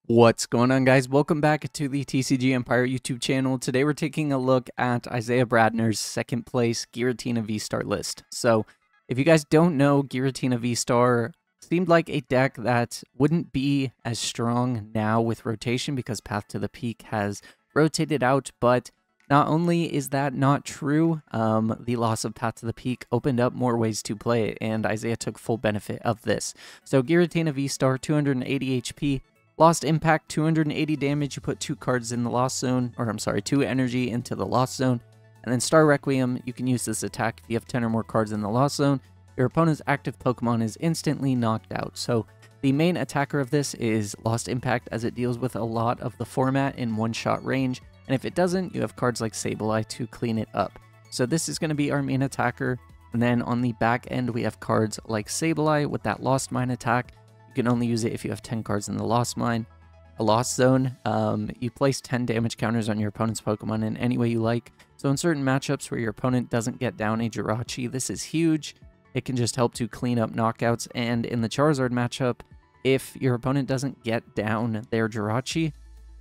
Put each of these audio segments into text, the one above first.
What's going on, guys? Welcome back to the TCG Empire YouTube channel. Today we're taking a look at Isaiah Bradner's second place Giratina VSTAR list. So if you guys don't know, Giratina VSTAR seemed like a deck that wouldn't be as strong now with rotation because Path to the Peak has rotated out, but not only is that not true, the loss of Path to the Peak opened up more ways to play it, and Isaiah took full benefit of this. So Giratina VSTAR, 280 HP, Lost Impact, 280 damage. You put 2 cards in the Lost Zone, or I'm sorry, 2 energy into the Lost Zone. And then Star Requiem, you can use this attack if you have 10 or more cards in the Lost Zone. Your opponent's active Pokemon is instantly knocked out. So the main attacker of this is Lost Impact, as it deals with a lot of the format in one-shot range. And if it doesn't, you have cards like Sableye to clean it up. So this is going to be our main attacker. And then on the back end, we have cards like Sableye with that Lost Mine attack. You can only use it if you have 10 cards in the Lost Mine. A Lost Zone, you place 10 damage counters on your opponent's Pokemon in any way you like. So in certain matchups where your opponent doesn't get down a Jirachi, this is huge. It can just help to clean up knockouts. And in the Charizard matchup, if your opponent doesn't get down their Jirachi,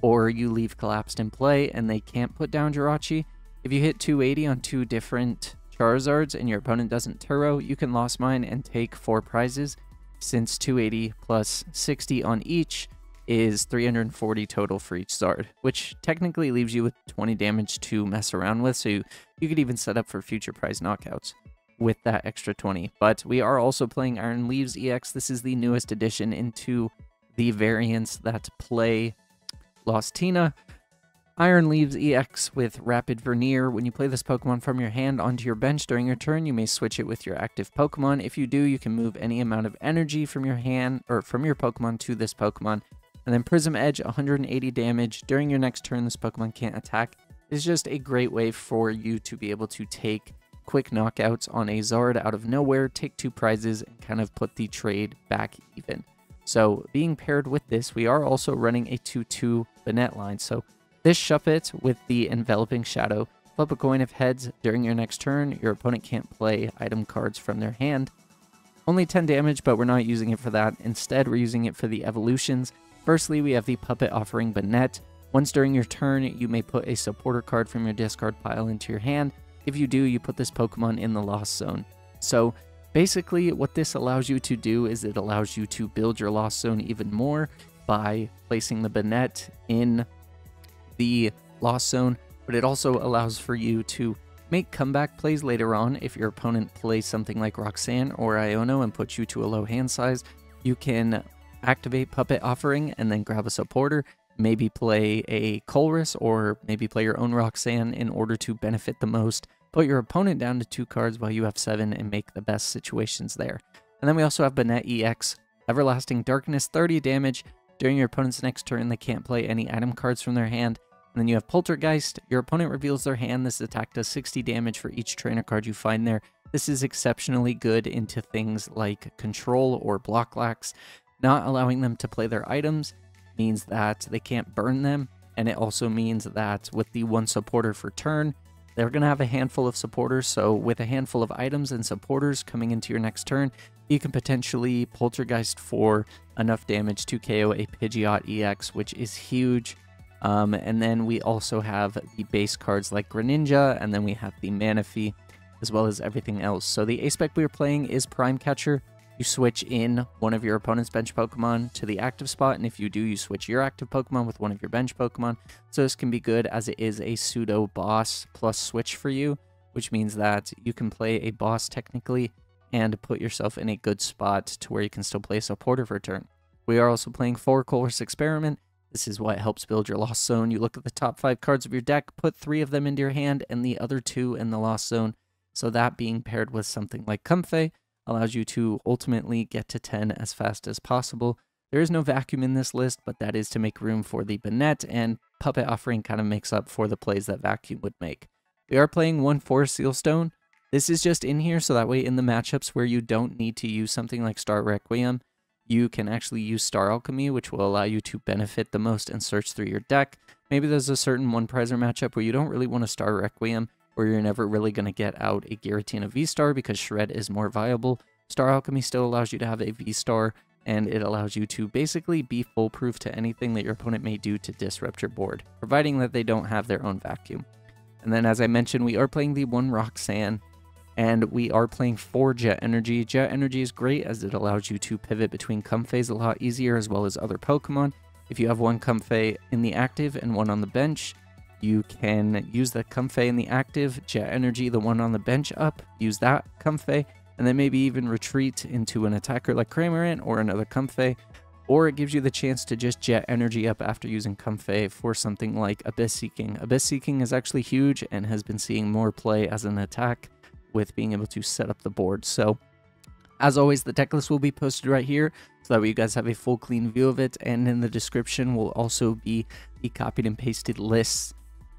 or you leave Collapsed in play and they can't put down Jirachi, if you hit 280 on 2 different Charizards and your opponent doesn't Turo, you can Lost Mine and take 4 prizes. Since 280 plus 60 on each is 340 total for each Zard, which technically leaves you with 20 damage to mess around with, so you could even set up for future prize knockouts with that extra 20. But we are also playing Iron Leaves EX. This is the newest addition into the variants that play Lost Tina. Iron Leaves EX with Rapid Vernier. When you play this Pokemon from your hand onto your bench during your turn, you may switch it with your active Pokemon. If you do, you can move any amount of energy from your hand or from your Pokemon to this Pokemon. And then Prism Edge, 180 damage. During your next turn, this Pokemon can't attack. It's just a great way for you to be able to take quick knockouts on a Zard out of nowhere, take 2 prizes, and kind of put the trade back even. So being paired with this, we are also running a 2-2 Bannette line. So this Shuffit with the Enveloping Shadow. Flip a coin if heads. During your next turn, your opponent can't play item cards from their hand. Only 10 damage, but we're not using it for that. Instead, we're using it for the evolutions. Firstly, we have the Puppet Offering Bannette. Once during your turn, you may put a supporter card from your discard pile into your hand. If you do, you put this Pokemon in the Lost Zone. So basically, what this allows you to do is it allows you to build your Lost Zone even more by placing the Bannette in the Lost Zone, but it also allows for you to make comeback plays later on. If your opponent plays something like Roxanne or Iono and puts you to a low hand size, you can activate Puppet Offering and then grab a supporter, maybe play a Colress or maybe play your own Roxanne in order to benefit the most, put your opponent down to 2 cards while you have 7 and make the best situations there. And then we also have Bannette EX, Everlasting Darkness, 30 damage. During your opponent's next turn, they can't play any item cards from their hand. And then you have Poltergeist. Your opponent reveals their hand. This attack does 60 damage for each trainer card you find there. This is exceptionally good into things like Control or Block Lax. Not allowing them to play their items means that they can't burn them. And it also means that with the 1 supporter for turn, they're going to have a handful of supporters. So with a handful of items and supporters coming into your next turn, you can potentially Poltergeist for enough damage to KO a Pidgeot EX, which is huge. And then we also have the base cards like Greninja, and then we have the Manaphy, as well as everything else. So the aspect we are playing is Prime Catcher. You switch in one of your opponent's bench Pokemon to the active spot, and if you do, you switch your active Pokemon with one of your bench Pokemon. So this can be good as it is a pseudo boss plus switch for you, which means that you can play a boss technically and put yourself in a good spot to where you can still play a supporter for a turn. We are also playing 4 Colress Experiment. This is what helps build your Lost Zone. You look at the top 5 cards of your deck, put 3 of them into your hand, and the other 2 in the Lost Zone. So that being paired with something like Comfey allows you to ultimately get to 10 as fast as possible. There is no vacuum in this list, but that is to make room for the Bannette, and Puppet Offering kind of makes up for the plays that vacuum would make. We are playing 1 Forest Sealstone. This is just in here so that way in the matchups where you don't need to use something like Star Requiem, you can actually use Star Alchemy, which will allow you to benefit the most and search through your deck. Maybe there's a certain 1-prizer matchup where you don't really want to Star Requiem, or you're never really going to get out a Giratina VSTAR because Shred is more viable. Star Alchemy still allows you to have a VSTAR and it allows you to basically be foolproof to anything that your opponent may do to disrupt your board, providing that they don't have their own vacuum. And then, as I mentioned, we are playing the 1 Roxanne, and we are playing 4 Jet Energy. Jet Energy is great as it allows you to pivot between Comfeys a lot easier, as well as other Pokemon. If you have 1 Comfey in the active and 1 on the bench, you can use the Comfey in the active, Jet Energy the one on the bench up, use that Comfey, and then maybe even retreat into an attacker like Cramorant or another Comfey, or it gives you the chance to just Jet Energy up after using Comfey for something like Abyss Seeking. Abyss Seeking is actually huge and has been seeing more play as an attack with being able to set up the board. So, as always, the deck list will be posted right here so that way you guys have a full clean view of it, and in the description will also be the copied and pasted lists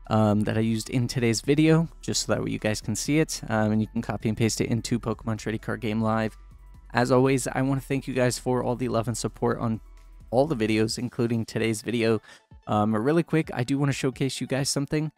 that I used in today's video, just so that way you guys can see it, and you can copy and paste it into Pokemon Trading Card Game Live. As always, I want to thank you guys for all the love and support on all the videos, including today's video. Really quick, I do want to showcase you guys something.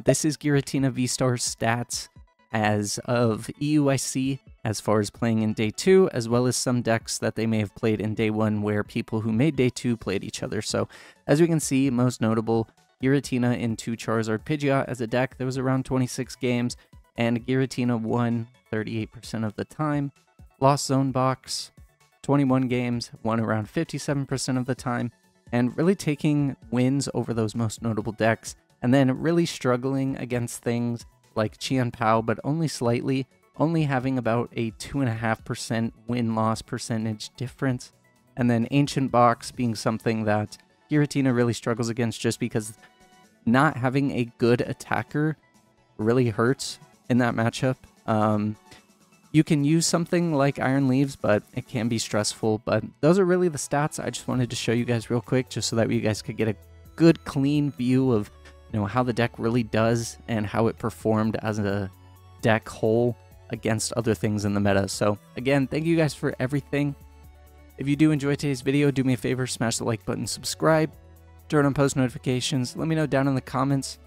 This is Giratina VSTAR stats as of EUIC, as far as playing in day 2, as well as some decks that they may have played in day 1 where people who made day 2 played each other. So, as we can see, most notable, Giratina into Charizard Pidgeot as a deck. There was around 26 games, and Giratina won 38% of the time. Lost Zone Box, 21 games, won around 57% of the time, and really taking wins over those most notable decks, and then really struggling against things like Qianpao, but only slightly, only having about a 2.5% win-loss percentage difference, and then Ancient Box being something that Giratina really struggles against just because not having a good attacker really hurts in that matchup. You can use something like Iron Leaves, but it can be stressful. But those are really the stats I just wanted to show you guys real quick, just so that you guys could get a good, clean view of, you know, how the deck really does and how it performed as a deck whole against other things in the meta. So again, thank you guys for everything. If you do enjoy today's video, do me a favor, smash the like button, subscribe, turn on post notifications. Let me know down in the comments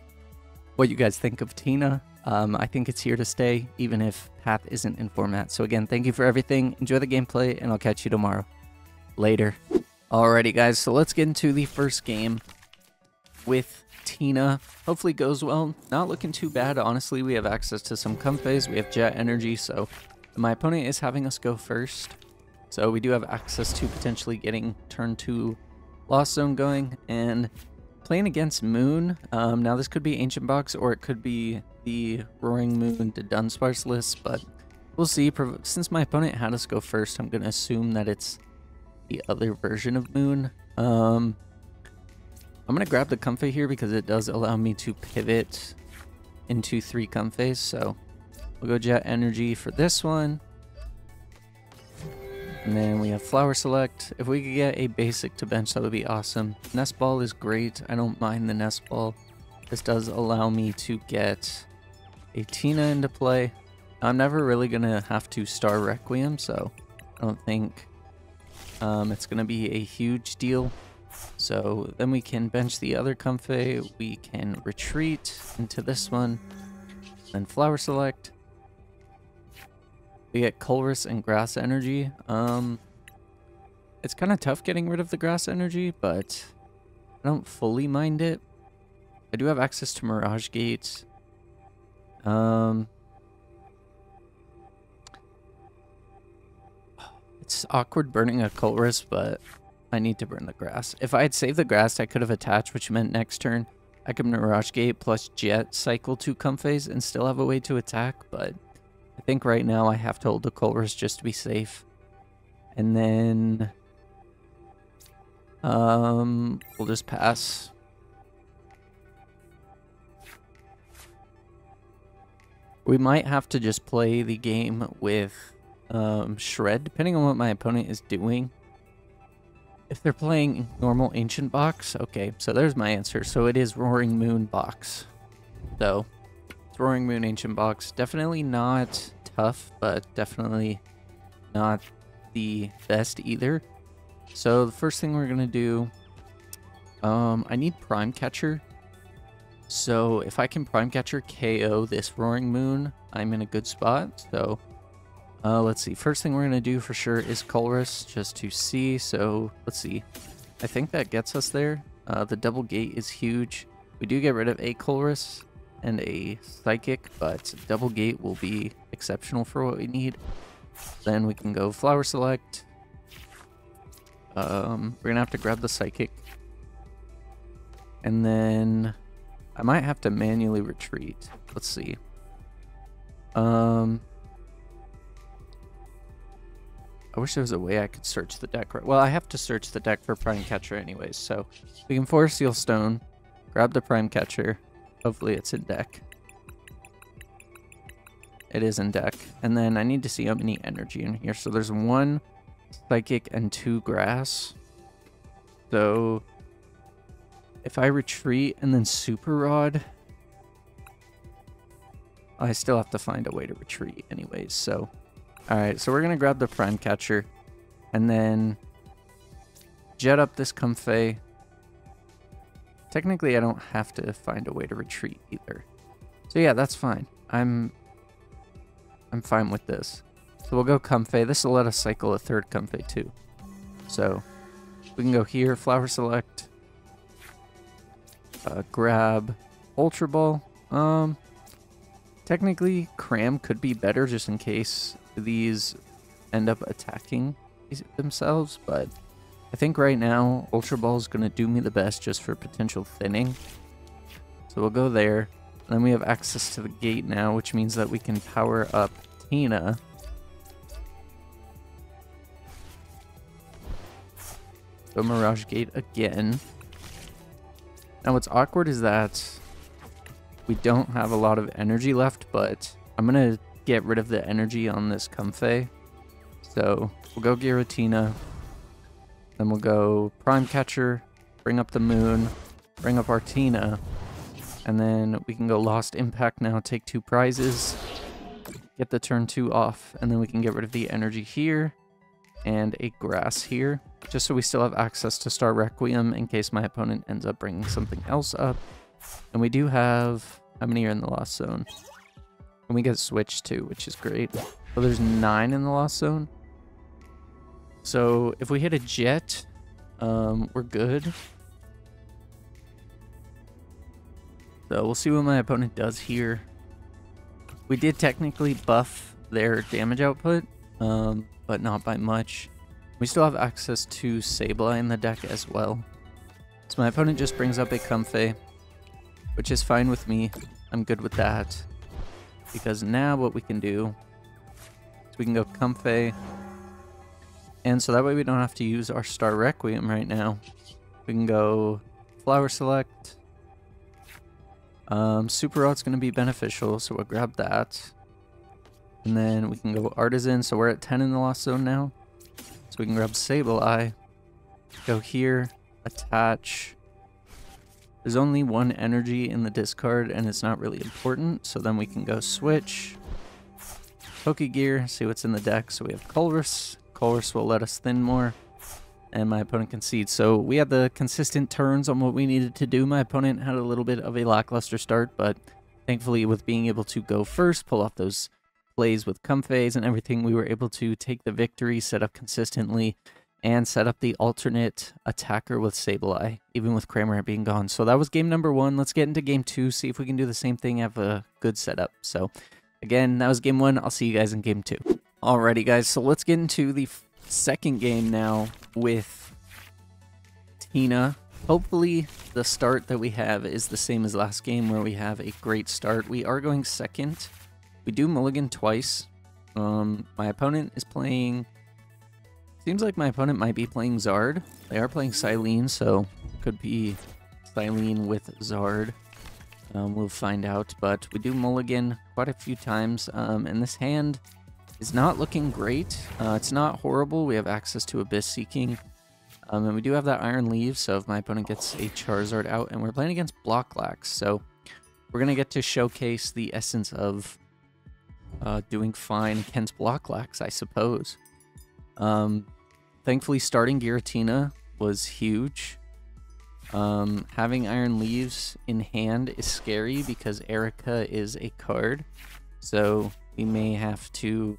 what you guys think of Tina. I think it's here to stay, even if Path isn't in format. So again, thank you for everything. Enjoy the gameplay, and I'll catch you tomorrow. Later. Alrighty, guys, so let's get into the first game with Tina. Hopefully it goes well. Not looking too bad, honestly. We have access to some Comfeys. We have Jet Energy, so my opponent is having us go first. So we do have access to potentially getting turn 2 Lost Zone going, and playing against Moon. Now this could be Ancient Box, or it could be the Roaring Moon to Dunsparce list, but we'll see. Since my opponent had us go first, I'm going to assume that it's the other version of Moon. I'm going to grab the Comfey here because it does allow me to pivot into 3 Comfeys, so we'll go Jet Energy for this one. And then we have Flower Select. If we could get a basic to bench, that would be awesome. Nest Ball is great. I don't mind the Nest Ball. This does allow me to get a Tina into play. I'm never really going to have to star Requiem, so I don't think it's going to be a huge deal. So then we can bench the other Comfey. We can retreat into this one. Then Flower Select. We get Colress and Grass Energy. It's kind of tough getting rid of the Grass Energy, but I don't fully mind it. I do have access to Mirage Gates. It's awkward burning a Colress, but I need to burn the Grass. If I had saved the Grass, I could have attached, which meant next turn I could Mirage Gate plus Jet cycle 2 Comfeys and still have a way to attack, but I think right now I have to hold the Colress just to be safe. And then we'll just pass. We might have to just play the game with Shred, depending on what my opponent is doing. If they're playing normal Ancient Box, okay, so there's my answer. So it is Roaring Moon Box. So it's Roaring Moon Ancient Box. Definitely not tough, but definitely not the best either. So the first thing we're gonna do, I need Prime Catcher. So if I can Prime Catcher KO this Roaring Moon, I'm in a good spot. So Let's see. First thing we're going to do for sure is Colress, just to see. So, let's see. I think that gets us there. The double gate is huge. We do get rid of a Colress and a Psychic, but double gate will be exceptional for what we need. Then we can go Flower Select. We're going to have to grab the Psychic. And then I might have to manually retreat. Let's see. I wish there was a way I could search the deck. Well, I have to search the deck for Prime Catcher anyways, so we can Force Seal Stone, grab the Prime Catcher. Hopefully it's in deck. It is in deck. And then I need to see how many energy in here. So there's 1 Psychic and 2 Grass. So if I retreat and then Super Rod, I still have to find a way to retreat anyways, so... Alright, so we're going to grab the Prime Catcher, and then jet up this Comfey. Technically, I don't have to find a way to retreat either. So yeah, that's fine. I'm fine with this. So we'll go Comfey. This will let us cycle a 3rd Comfey too. So we can go here, Flower Select, grab Ultra Ball. Technically, Cram could be better just in case these end up attacking themselves, but I think right now Ultra Ball is going to do me the best just for potential thinning. So we'll go there. And then we have access to the gate now, which means that we can power up Tina. So Mirage Gate again. Now what's awkward is that we don't have a lot of energy left, but I'm going to get rid of the energy on this Comfey. So we'll go Giratina. Then we'll go Prime Catcher, bring up the Moon, bring up Artina. And then we can go Lost Impact now, take 2 prizes, get the turn 2 off, and then we can get rid of the energy here and a Grass here, just so we still have access to Star Requiem in case my opponent ends up bringing something else up. And we do have, how many are in the Lost Zone? And we get switched too, which is great. So there's 9 in the Lost Zone. So if we hit a Jet, we're good. So we'll see what my opponent does here. We did technically buff their damage output, but not by much. We still have access to Sableye in the deck as well. So my opponent just brings up a Comfey, which is fine with me. I'm good with that. Because now what we can do is we can go Comfey. And so that way we don't have to use our Star Requiem right now. We can go Flower Select. Super Rod's going to be beneficial, so we'll grab that. And then we can go Artisan, so we're at 10 in the Lost Zone now. So we can grab Sableye, go here, attach. There's only 1 energy in the discard, and it's not really important, so then we can go switch. Pokegear, see what's in the deck, so we have Colress. Colress will let us thin more, and my opponent concedes. So we had the consistent turns on what we needed to do. My opponent had a little bit of a lackluster start, but thankfully with being able to go first, pull off those plays with Comfeys and everything, we were able to take the victory, set up consistently, and set up the alternate attacker with Sableye, even with Cramorant being gone. So that was game number 1. Let's get into game 2, see if we can do the same thing, have a good setup. So again, that was game 1. I'll see you guys in game 2. Alrighty guys, so let's get into the second game now with Tina. Hopefully the start that we have is the same as last game where we have a great start. We are going second. We do mulligan twice. My opponent is playing... Seems like my opponent might be playing Zard. They are playing Silene, so could be Silene with Zard. We'll find out, but we do mulligan quite a few times, and this hand is not looking great. It's not horrible. We have access to Abyss Seeking, and we do have that Iron Leaf, so if my opponent gets a Charizard out, and we're playing against Blocklax, so we're going to get to showcase the essence of doing fine against Blocklax, I suppose. Thankfully, starting Giratina was huge. Having Iron Leaves in hand is scary because Erica is a card, so we may have to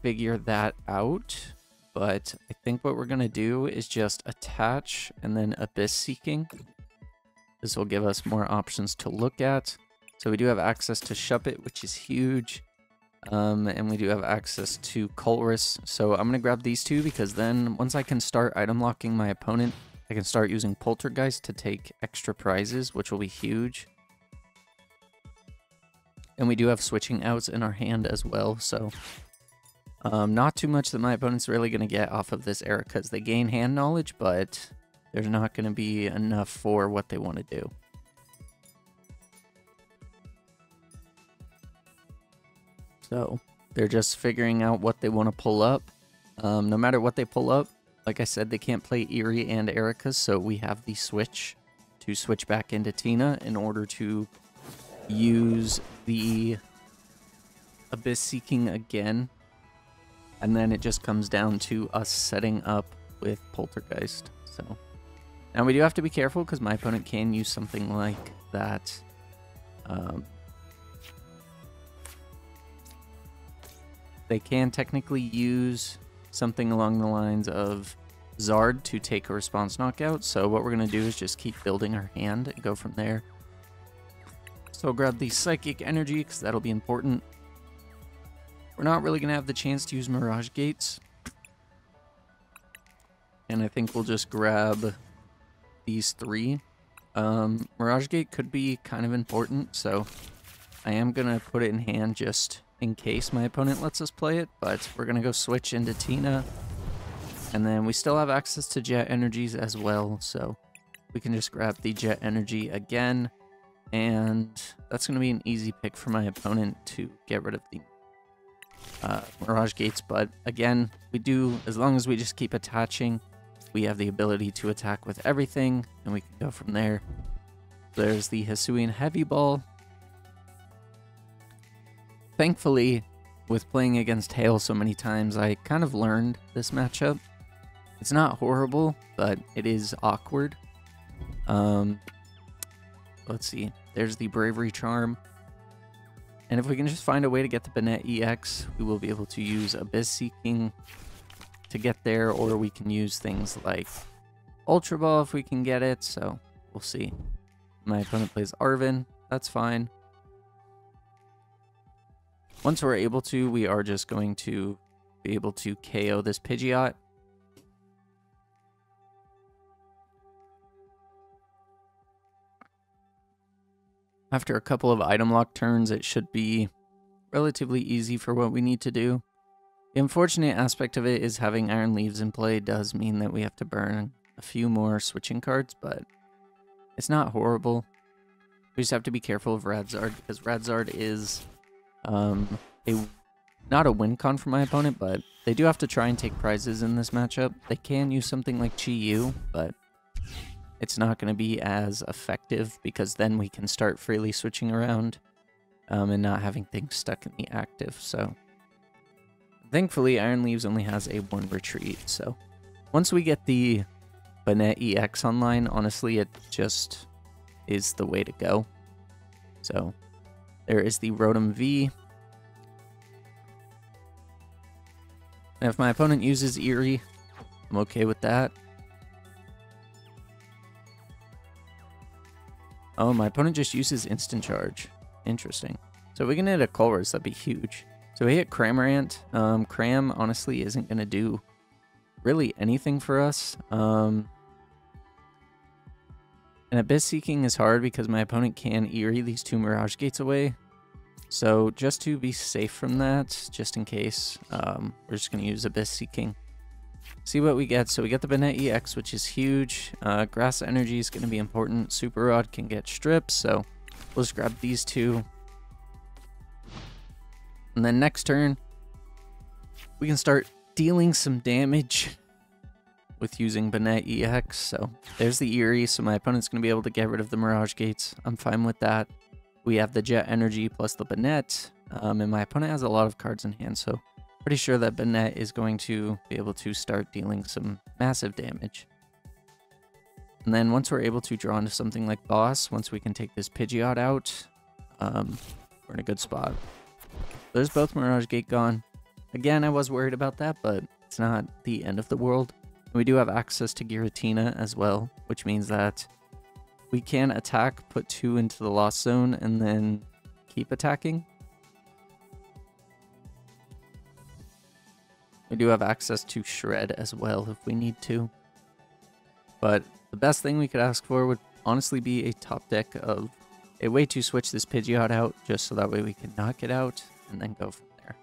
figure that out. But I think what we're going to do is just attach and then abyss seeking. This will give us more options to look at. So we do have access to Shuppet, which is huge. And we do have access to Colress. So I'm going to grab these two because then once I can start item locking my opponent, I can start using Poltergeist to take extra prizes, which will be huge. And we do have switching outs in our hand as well, so not too much that my opponent's really going to get off of this era because they gain hand knowledge, but there's not going to be enough for what they want to do. So they're just figuring out what they want to pull up. No matter what they pull up, like I said, they can't play Eerie and Erica, so we have the switch to switch back into Tina in order to use the Abyss Seeking again. And then it just comes down to us setting up with Poltergeist. So now we do have to be careful because my opponent can use something like that. They can technically use something along the lines of Zard to take a response knockout. So what we're going to do is just keep building our hand and go from there. So I'll grab the Psychic Energy because that'll be important. We're not really going to have the chance to use Mirage Gates. And I think we'll just grab these three. Mirage Gate could be kind of important, so I am going to put it in hand just in case my opponent lets us play it. But we're going to go switch into Tina. And then we still have access to Jet Energies as well, so we can just grab the Jet Energy again. And that's going to be an easy pick for my opponent to get rid of the Mirage Gates, but again, we do, as long as we just keep attaching, we have the ability to attack with everything, and we can go from there. There's the Hisuian Heavy Ball. Thankfully, with playing against Hail so many times, I kind of learned this matchup. It's not horrible, but it is awkward. Let's see, there's the Bravery Charm. And if we can just find a way to get the Bannette EX, we will be able to use Abyss Seeking to get there, or we can use things like Ultra Ball if we can get it, so we'll see. My opponent plays Arven, that's fine. Once we're able to, we are just going to be able to KO this Pidgeot. After a couple of item lock turns, it should be relatively easy for what we need to do. The unfortunate aspect of it is having Iron Leaves in play does mean that we have to burn a few more switching cards, but it's not horrible. We just have to be careful of Radzard, because Radzard is not a win con for my opponent, but they do have to try and take prizes in this matchup. They can use something like Chi-Yu, but it's not going to be as effective because then we can start freely switching around and not having things stuck in the active. So thankfully, Iron Leaves only has a 1 retreat. So once we get the Bannette EX online, honestly, it just is the way to go. So there is the Rotom V. And if my opponent uses Eerie, I'm okay with that. Oh, my opponent just uses Instant Charge. Interesting. So if we can hit a Colress, that'd be huge. So we hit Cramorant. Cram, honestly, isn't going to do really anything for us. And Abyss Seeking is hard because my opponent can Eerie these 2 Mirage Gates away. So just to be safe from that, just in case, we're just going to use Abyss Seeking. See what we get. So we get the Bannette EX, which is huge. Grass Energy is going to be important. Super Rod can get strips, so we'll just grab these 2. And then next turn, we can start dealing some damage with using Bannette EX. So there's the Eerie, so my opponent's going to be able to get rid of the Mirage Gates. I'm fine with that. We have the Jet Energy plus the Bannette, and my opponent has a lot of cards in hand, so pretty sure that Bannette is going to be able to start dealing some massive damage. And then once we're able to draw into something like Boss, once we can take this Pidgeot out, we're in a good spot. There's both Mirage Gate gone. Again, I was worried about that, but it's not the end of the world. We do have access to Giratina as well, which means that we can attack, put 2 into the Lost Zone, and then keep attacking. We do have access to Shred as well if we need to. But the best thing we could ask for would honestly be a top deck of a way to switch this Pidgeot out, just so that way we can knock it out and then go from there.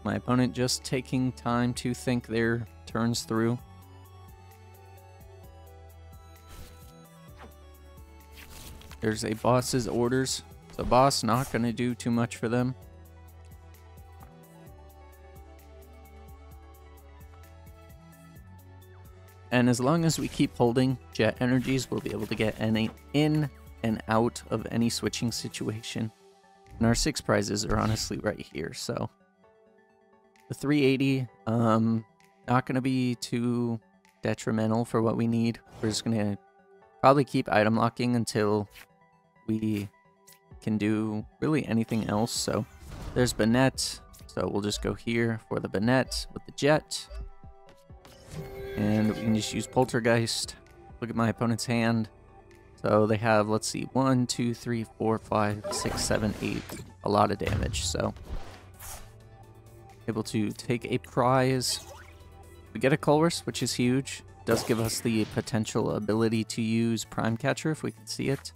My opponent just taking time to think their turns through. There's a boss's orders. So boss not going to do too much for them. And as long as we keep holding jet energies, we'll be able to get any in and out of any switching situation. And our 6 prizes are honestly right here. So the 380, not going to be too detrimental for what we need. We're just going to probably keep item locking until we can do really anything else. So there's Bannette, so we'll just go here for the Bannette with the jet, and we can just use Poltergeist. Look at my opponent's hand. So they have, let's see, 1 2 3 4 5 6 7 8, a lot of damage. So able to take a prize. We get a Colress, which is huge. Does give us the potential ability to use Prime Catcher if we can see it.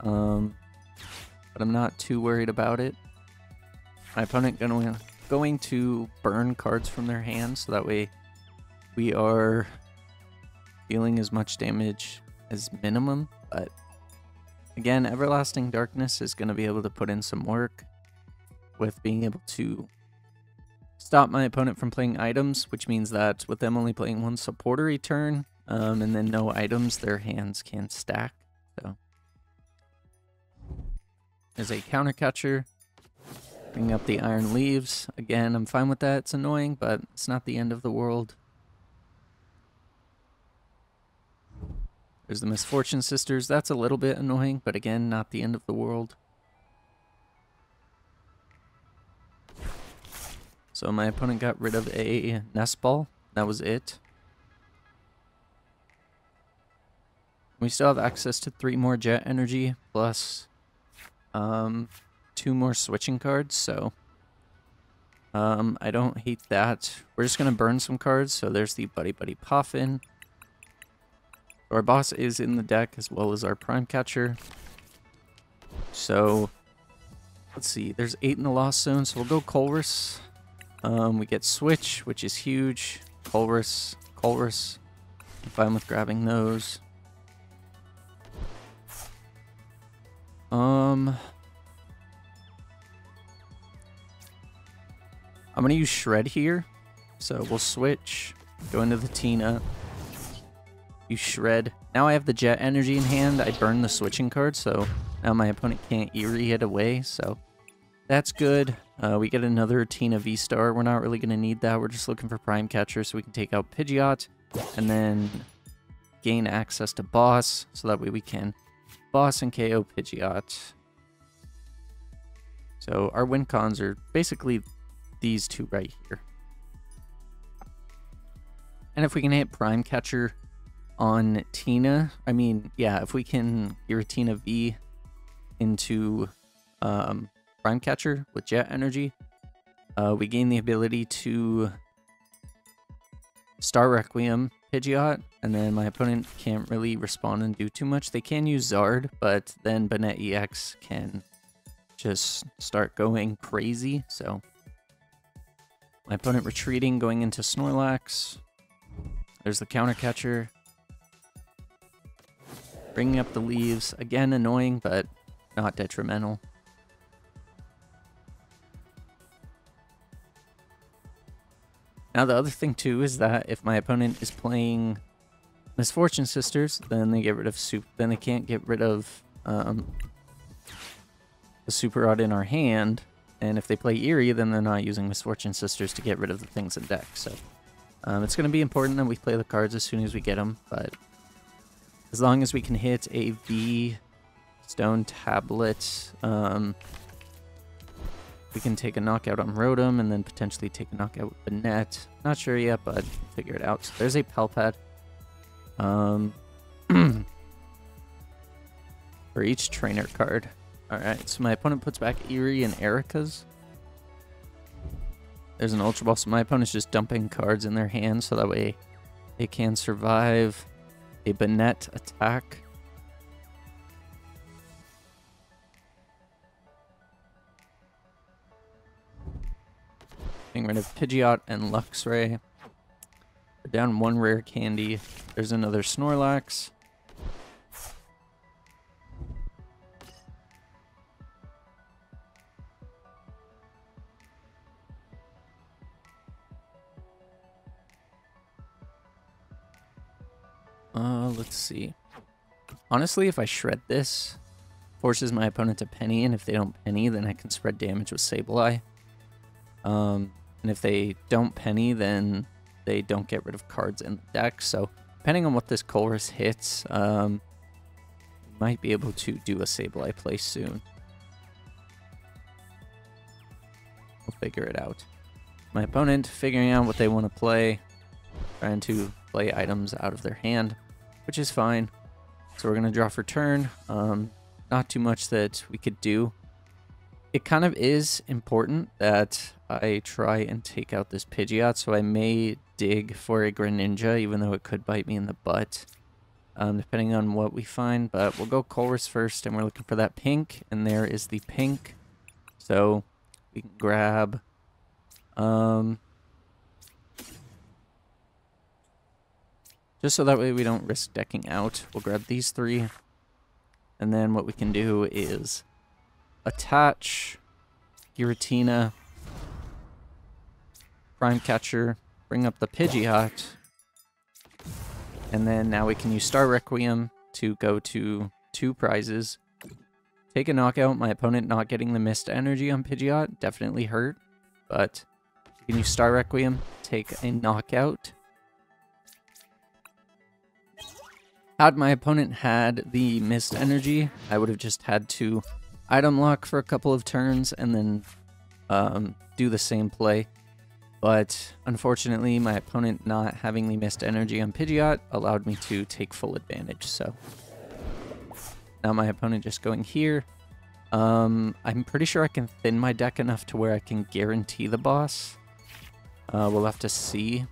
But I'm not too worried about it. My opponent going to burn cards from their hand, so that way we are dealing as much damage as minimum. But again, Everlasting Darkness is going to be able to put in some work with being able to stop my opponent from playing items, which means that with them only playing 1 supporter a turn, and then no items, their hands can stack. So there's a counter catcher. Bringing up the Iron Leaves. Again, I'm fine with that. It's annoying, but it's not the end of the world. There's the Misfortune Sisters. That's a little bit annoying, but again, not the end of the world. So my opponent got rid of a Nest Ball. That was it. We still have access to 3 more Jet Energy, plus 2 more switching cards, so I don't hate that. We're just going to burn some cards, so there's the Buddy Buddy Poffin. Our boss is in the deck, as well as our Prime Catcher. So, let's see, there's 8 in the Lost Zone, so we'll go Colress. We get Switch, which is huge. Colress. I'm fine with grabbing those. I'm going to use Shred here. So we'll switch, go into the Tina, use Shred. Now I have the Jet Energy in hand. I burn the switching card, so now my opponent can't Eerie it away. So that's good. We get another Tina V-Star. We're not really going to need that. We're just looking for Prime Catcher so we can take out Pidgeot and then gain access to Boss, so that way we can Boss and KO Pidgeot. So our win cons are basically these 2 right here. And if we can hit Prime Catcher on Tina, if we can Giratina V into Prime Catcher with Jet Energy, we gain the ability to Star Requiem Pidgeot, and then my opponent can't really respond and do too much. They can use Zard, but then Bannette EX can just start going crazy, so my opponent retreating, going into Snorlax. There's the counter catcher. Bringing up the leaves. Again, annoying, but not detrimental. Now, the other thing, too, is that if my opponent is playing Misfortune Sisters, then they get rid of then they can't get rid of the Super Rod in our hand. And if they play Eerie, then they're not using Misfortune Sisters to get rid of the things in deck. So it's going to be important that we play the cards as soon as we get them. But as long as we can hit a V Stone Tablet. We can take a knockout on Rotom and then potentially take a knockout with Bannette. Not sure yet, but figure it out. So there's a Palpad. For each trainer card. Alright, so my opponent puts back Eerie and Erica's. There's an Ultra Ball, so my opponent's just dumping cards in their hand so that way they can survive a Bannette attack. Getting rid of Pidgeot and Luxray. We're down one rare candy. There's another Snorlax. Let's see. Honestly, if I shred this, forces my opponent to penny, and if they don't penny, then I can spread damage with Sableye. And if they don't penny, then they don't get rid of cards in the deck. So, depending on what this Colress hits, might be able to do a Sableye play soon. We'll figure it out. My opponent figuring out what they want to play, trying to play items out of their hand, which is fine. So we're going to draw for turn. Not too much that we could do. It kind of is important that I try and take out this Pidgeot, so I may dig for a Greninja, even though it could bite me in the butt, depending on what we find. But we'll go Colress first, and we're looking for that pink, and there is the pink. So we can grab... just so that way we don't risk decking out, we'll grab these three. And then what we can do is attach Giratina, Prime Catcher, bring up the Pidgeot, and then now we can use Star Requiem to go to 2 prizes. Take a knockout. My opponent not getting the missed energy on Pidgeot definitely hurt, but you can use Star Requiem, take a knockout. Had my opponent had the missed energy, I would have just had to item lock for a couple of turns and then do the same play. But unfortunately, my opponent not having the missed energy on Pidgeot allowed me to take full advantage. So now my opponent just going here. I'm pretty sure I can thin my deck enough to where I can guarantee the boss. We'll have to see.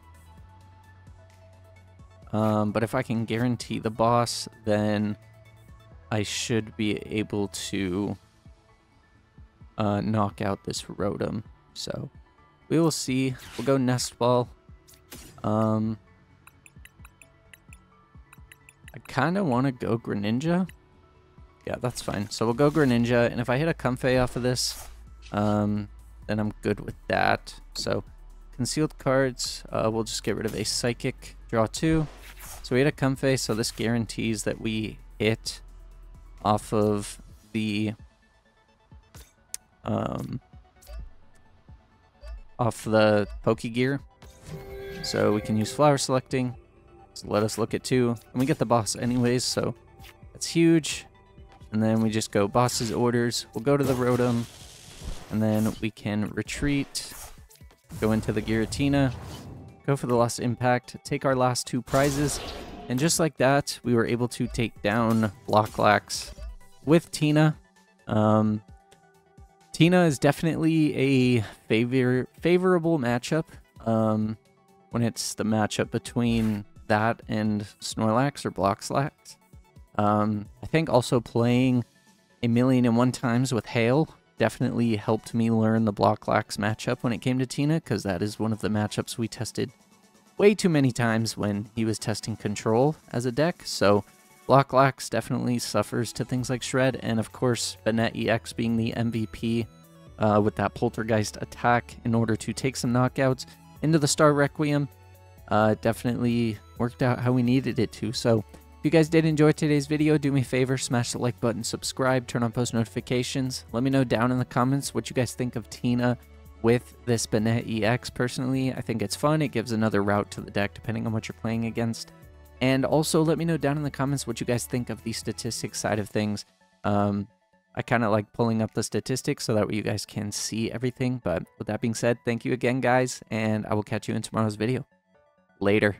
But if I can guarantee the boss, then I should be able to knock out this Rotom. So we will see. We'll go Nest Ball. I kind of want to go Greninja. Yeah, that's fine. So we'll go Greninja, and if I hit a Comfey off of this, then I'm good with that. So concealed cards, we'll just get rid of a Psychic, draw 2. So we hit a Comfey, so this guarantees that we hit off of the Pokegear. So we can use Flower Selecting, so let us look at 2, and we get the boss anyways, so that's huge. And then we just go boss's orders. We'll go to the Rotom, and then we can retreat, go into the Giratina, go for the Lost Impact, take our last 2 prizes, and just like that, we were able to take down Blocklax with Tina. Tina is definitely a favorable matchup when it's the matchup between that and Snorlax or Bloxlax. I think also playing 1,000,001 times with Hail definitely helped me learn the Blocklax matchup when it came to Tina, because that is one of the matchups we tested way too many times when he was testing Control as a deck. So Blocklax definitely suffers to things like Shred, and of course Bannette EX being the MVP with that Poltergeist attack in order to take some knockouts into the Star Requiem definitely worked out how we needed it to. So if you guys did enjoy today's video, do me a favor, smash the like button, subscribe, turn on post notifications. Let me know down in the comments what you guys think of Tina with this Bannette EX. Personally, I think it's fun. It gives another route to the deck depending on what you're playing against. And also let me know down in the comments what you guys think of the statistics side of things. I kind of like pulling up the statistics so that way you guys can see everything. But with that being said, thank you again, guys, and I will catch you in tomorrow's video. Later.